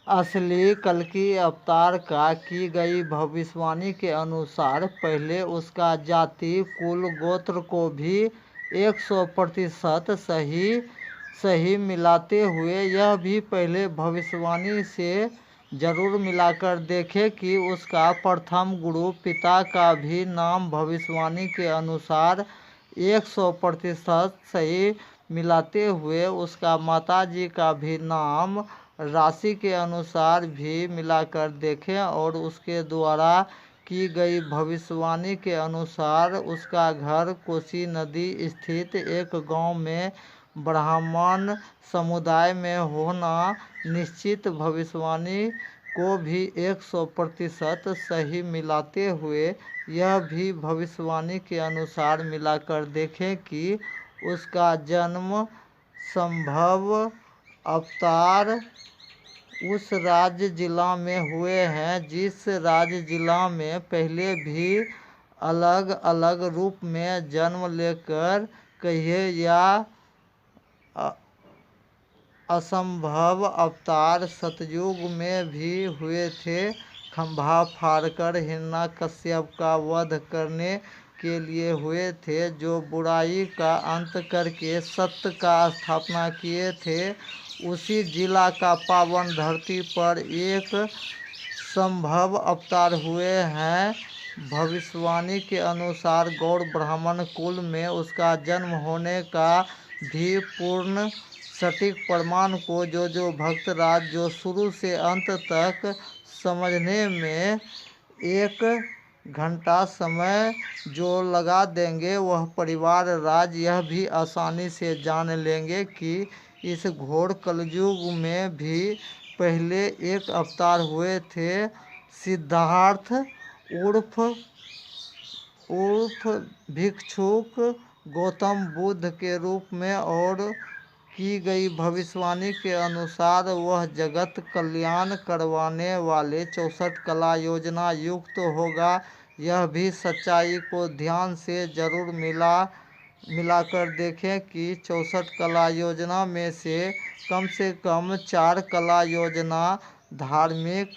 असली कल्कि अवतार का की गई भविष्यवाणी के अनुसार पहले उसका जाति कुल गोत्र को भी 100% सही मिलाते हुए यह भी पहले भविष्यवाणी से जरूर मिलाकर देखे कि उसका प्रथम गुरु पिता का भी नाम भविष्यवाणी के अनुसार 100% सही मिलाते हुए उसका माताजी का भी नाम राशि के अनुसार भी मिलाकर देखें और उसके द्वारा की गई भविष्यवाणी के अनुसार उसका घर कोसी नदी स्थित एक गांव में ब्राह्मण समुदाय में होना निश्चित भविष्यवाणी को भी 100% सही मिलाते हुए यह भी भविष्यवाणी के अनुसार मिलाकर देखें कि उसका जन्म संभव अवतार उस राज्य जिला में हुए हैं जिस राज्य जिला में पहले भी अलग अलग रूप में जन्म लेकर कहिए या असंभव अवतार सतयुग में भी हुए थे। खंभा फाड़कर हिरण्यकश्यप का वध करने के लिए हुए थे, जो बुराई का अंत करके सत्य का स्थापना किए थे। उसी जिला का पावन धरती पर एक संभव अवतार हुए हैं। भविष्यवाणी के अनुसार गौड़ ब्राह्मण कुल में उसका जन्म होने का भी पूर्ण सटीक प्रमाण को जो भक्तराज जो शुरू से अंत तक समझने में 1 घंटा समय जो लगा देंगे वह परिवार राज यह भी आसानी से जान लेंगे कि इस घोर कलयुग में भी पहले एक अवतार हुए थे, सिद्धार्थ उर्फ भिक्षुक गौतम बुद्ध के रूप में, और की गई भविष्यवाणी के अनुसार वह जगत कल्याण करवाने वाले 64 कला योजना युक्त होगा। यह भी सच्चाई को ध्यान से जरूर मिलाकर देखें कि 64 कला योजना में से कम 4 कला योजना धार्मिक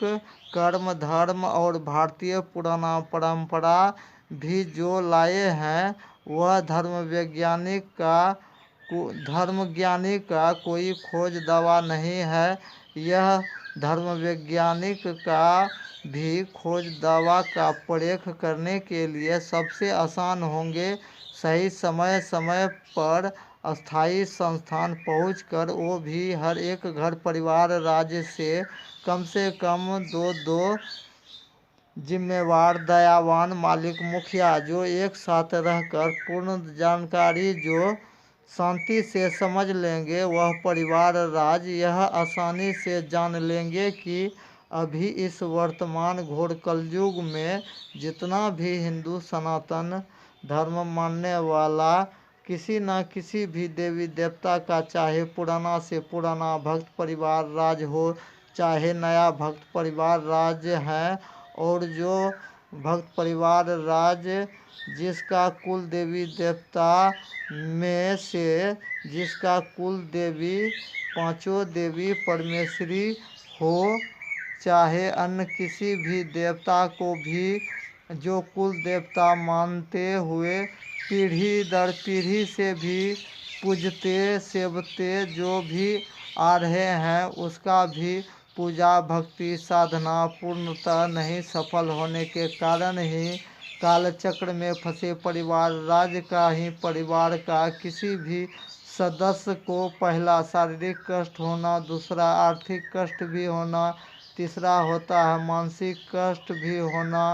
कर्म धर्म और भारतीय पुराना परंपरा भी जो लाए हैं वह धर्मज्ञानी का कोई खोज दवा नहीं है। यह धर्मवैज्ञानिक का भी खोज दवा का प्रयोग करने के लिए सबसे आसान होंगे। सही समय पर अस्थायी संस्थान पहुंचकर वो भी हर एक घर परिवार राज्य से कम 2 जिम्मेवार दयावान मालिक मुखिया जो एक साथ रहकर पूर्ण जानकारी जो शांति से समझ लेंगे वह परिवार राज यह आसानी से जान लेंगे कि अभी इस वर्तमान घोर कलयुग में जितना भी हिंदू सनातन धर्म मानने वाला किसी न किसी भी देवी देवता का, चाहे पुराना से पुराना भक्त परिवार राज हो चाहे नया भक्त परिवार राज है, और जो भक्त परिवार राज जिसका कुल देवी देवता में से जिसका कुल देवी पांचों देवी परमेश्वरी हो, चाहे अन्य किसी भी देवता को भी जो कुल देवता मानते हुए पीढ़ी दर पीढ़ी से भी पूजते सेवते जो भी आ रहे हैं उसका भी पूजा भक्ति साधना पूर्णतः नहीं सफल होने के कारण ही कालचक्र में फंसे परिवार राज्य का ही परिवार का किसी भी सदस्य को पहला शारीरिक कष्ट होना, दूसरा आर्थिक कष्ट भी होना, तीसरा होता है मानसिक कष्ट भी होना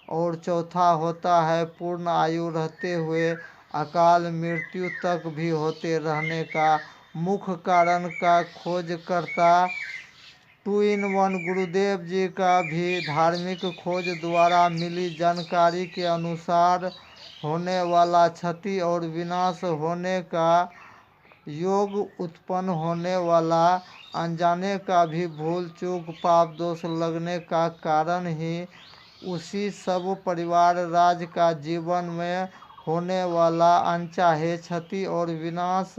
और चौथा होता है पूर्ण आयु रहते हुए अकाल मृत्यु तक भी होते रहने का। मुख्य कारण का खोजकर्ता 2-in-1 गुरुदेव जी का भी धार्मिक खोज द्वारा मिली जानकारी के अनुसार होने वाला क्षति और विनाश होने का योग उत्पन्न होने वाला अनजाने का भी भूल चूक पाप दोष लगने का कारण ही उसी सब परिवार राज का जीवन में होने वाला अनचाहे क्षति और विनाश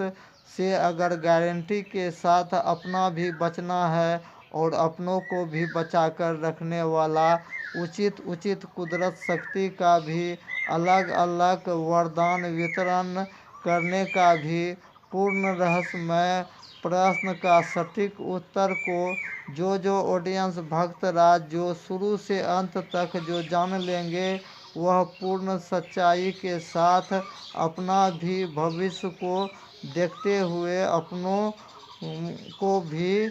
से अगर गारंटी के साथ अपना भी बचना है और अपनों को भी बचा कर रखने वाला, उचित कुदरत शक्ति का भी अलग अलग वरदान वितरण करने का भी, पूर्ण रहस्यमय प्रश्न का सटीक उत्तर को जो ऑडियंस भक्त राज जो शुरू से अंत तक जो जान लेंगे, वह पूर्ण सच्चाई के साथ अपना भी भविष्य को देखते हुए अपनों को भी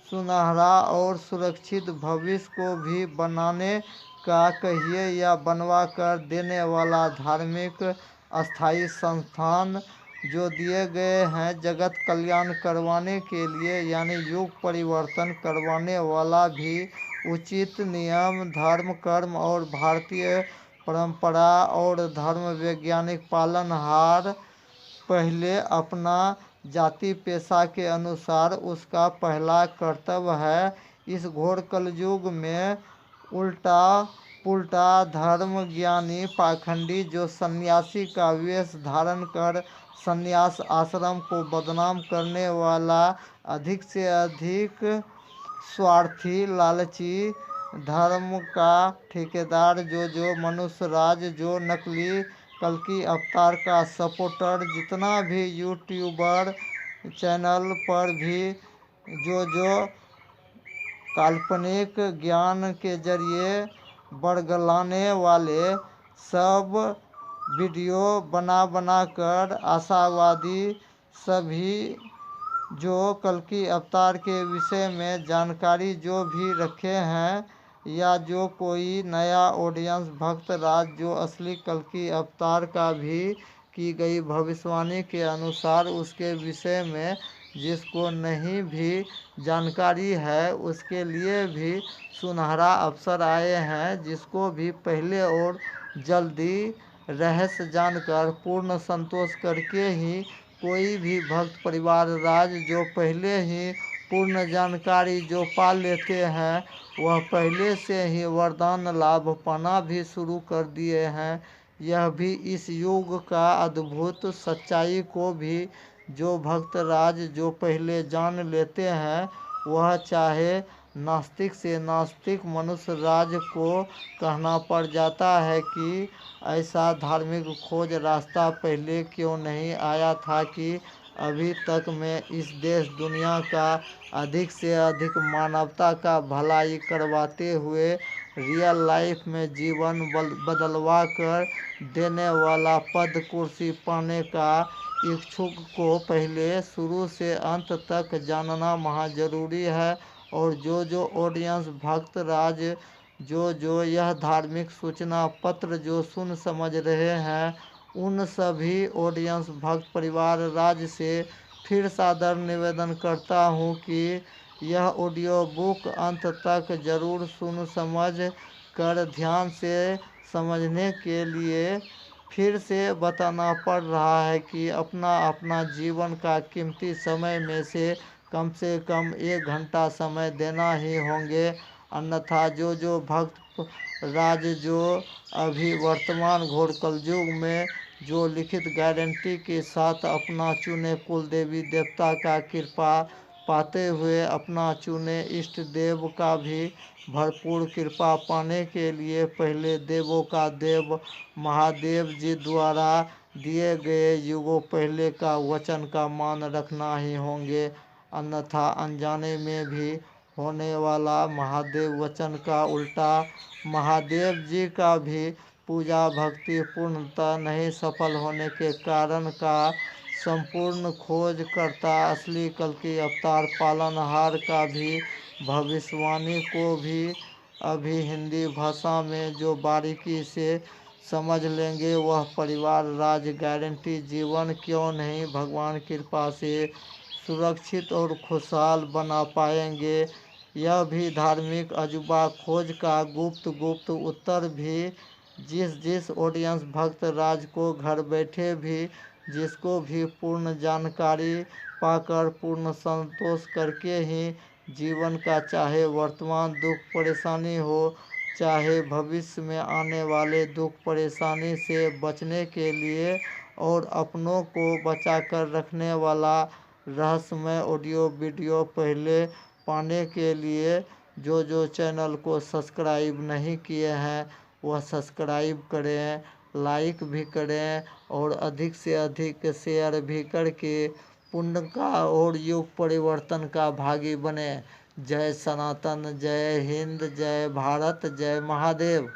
सुनहरा और सुरक्षित भविष्य को भी बनाने का कहिए या बनवा कर देने वाला धार्मिक अस्थाई संस्थान जो दिए गए हैं जगत कल्याण करवाने के लिए, यानी युग परिवर्तन करवाने वाला भी उचित नियम धर्म कर्म और भारतीय परंपरा और धर्म वैज्ञानिक पालनहार पहले अपना जाति पेशा के अनुसार उसका पहला कर्तव्य है इस घोर कलयुग में उल्टा पुल्टा धर्म ज्ञानी पाखंडी जो सन्यासी का वेश धारण कर सन्यास आश्रम को बदनाम करने वाला, अधिक से अधिक स्वार्थी लालची धर्म का ठेकेदार जो मनुष्य राज जो नकली कल्कि अवतार का सपोर्टर, जितना भी यूट्यूबर चैनल पर भी जो काल्पनिक ज्ञान के जरिए बरगलाने वाले सब वीडियो बना कर आशावादी सभी जो कल्कि अवतार के विषय में जानकारी जो भी रखे हैं, या जो कोई नया ऑडियंस भक्त राज जो असली कल्कि अवतार का भी की गई भविष्यवाणी के अनुसार उसके विषय में जिसको नहीं भी जानकारी है, उसके लिए भी सुनहरा अवसर आए हैं, जिसको भी पहले और जल्दी रहस्य जानकर पूर्ण संतोष करके ही कोई भी भक्त परिवार राज जो पहले ही पूर्ण जानकारी जो पा लेते हैं, वह पहले से ही वरदान लाभ पाना भी शुरू कर दिए हैं। यह भी इस युग का अद्भुत सच्चाई को भी जो भक्त राज जो पहले जान लेते हैं, वह चाहे नास्तिक से नास्तिक मनुष्य राज को कहना पड़ जाता है कि ऐसा धार्मिक खोज रास्ता पहले क्यों नहीं आया था कि अभी तक में इस देश दुनिया का अधिक से अधिक मानवता का भलाई करवाते हुए रियल लाइफ में जीवन बदलवा कर देने वाला पद कुर्सी पाने का इच्छुक को पहले शुरू से अंत तक जानना महा जरूरी है। और जो ऑडियंस भक्त राज जो यह धार्मिक सूचना पत्र जो सुन समझ रहे हैं, उन सभी ऑडियंस भक्त परिवार राज से फिर सादर निवेदन करता हूँ कि यह ऑडियो बुक अंत तक ज़रूर सुन समझ कर ध्यान से समझने के लिए फिर से बताना पड़ रहा है कि अपना जीवन का कीमती समय में से कम 1 घंटा समय देना ही होंगे, अन्यथा जो भक्त राज जो अभी वर्तमान घोर कलयुग में जो लिखित गारंटी के साथ अपना चुने कुल देवी देवता का कृपा पाते हुए अपना चुने इष्ट देव का भी भरपूर कृपा पाने के लिए पहले देवों का देव महादेव जी द्वारा दिए गए युगों पहले का वचन का मान रखना ही होंगे, अन्यथा अनजाने में भी होने वाला महादेव वचन का उल्टा महादेव जी का भी पूजा भक्ति पूर्णतः नहीं सफल होने के कारण का संपूर्ण खोज करता असली कल्कि अवतार पालनहार का भी भविष्यवाणी को भी अभी हिंदी भाषा में जो बारीकी से समझ लेंगे, वह परिवार राज गारंटी जीवन क्यों नहीं भगवान कृपा से सुरक्षित और खुशहाल बना पाएंगे। यह भी धार्मिक अजूबा खोज का गुप्त उत्तर भी जिस ऑडियंस भक्त राज को घर बैठे भी जिसको भी पूर्ण जानकारी पाकर पूर्ण संतोष करके ही जीवन का चाहे वर्तमान दुख परेशानी हो चाहे भविष्य में आने वाले दुख परेशानी से बचने के लिए और अपनों को बचा कर रखने वाला रहस्यमय ऑडियो वीडियो पहले पाने के लिए जो चैनल को सब्सक्राइब नहीं किए हैं वह सब्सक्राइब करें, लाइक भी करें और अधिक से अधिक शेयर भी करके पुण्य का और युग परिवर्तन का भागी बने। जय सनातन, जय हिंद, जय भारत, जय महादेव।